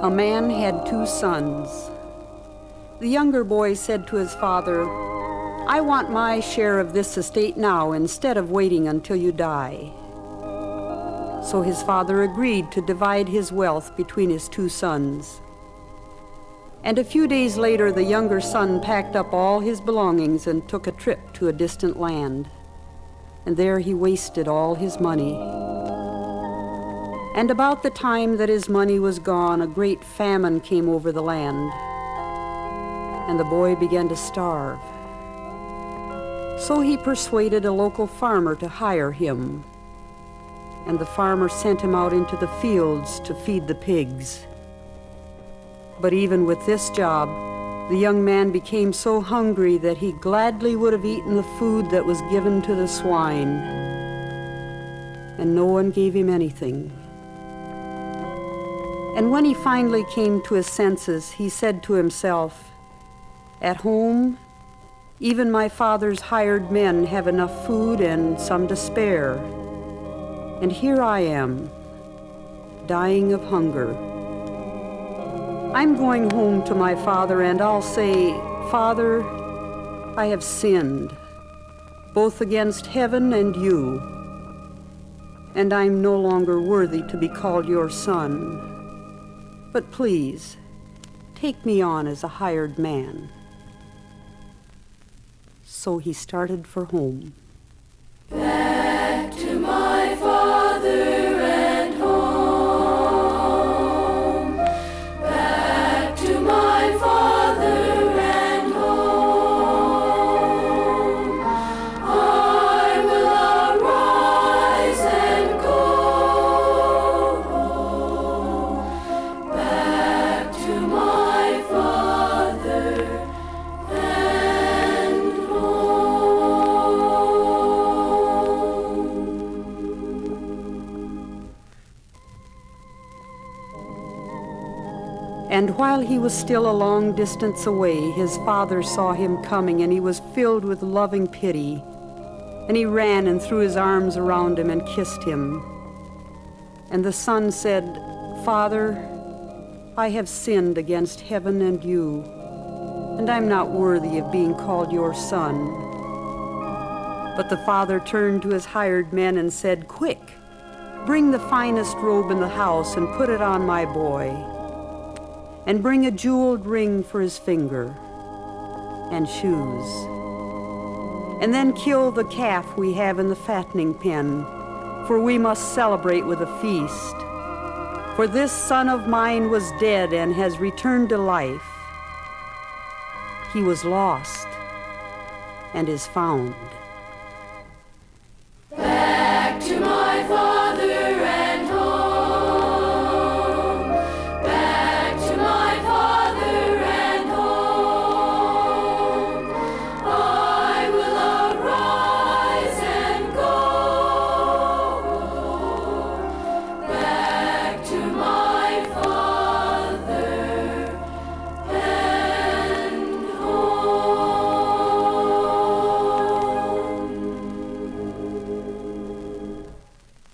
A man had 2 sons. The younger boy said to his father, "I want my share of this estate now instead of waiting until you die." So his father agreed to divide his wealth between his 2 sons. And a few days later, the younger son packed up all his belongings and took a trip to a distant land. And there he wasted all his money. And about the time that his money was gone, a great famine came over the land, and the boy began to starve. So he persuaded a local farmer to hire him, and the farmer sent him out into the fields to feed the pigs. But even with this job, the young man became so hungry that he gladly would have eaten the food that was given to the swine, and no one gave him anything. And when he finally came to his senses, he said to himself, "At home, even my father's hired men have enough food and some to spare. And here I am, dying of hunger. I'm going home to my father and I'll say, 'Father, I have sinned, both against heaven and you, and I'm no longer worthy to be called your son. But please, take me on as a hired man.'" So he started for home. Back to my father and home. Back to my father and home. I will arise and go back to my father and And while he was still a long distance away, his father saw him coming, and he was filled with loving pity. And he ran and threw his arms around him and kissed him. And the son said, "Father, I have sinned against heaven and you, and I'm not worthy of being called your son." But the father turned to his hired men and said, "Quick, bring the finest robe in the house and put it on my boy. And bring a jeweled ring for his finger, and shoes. And then kill the calf we have in the fattening pen, for we must celebrate with a feast. For this son of mine was dead and has returned to life. He was lost and is found."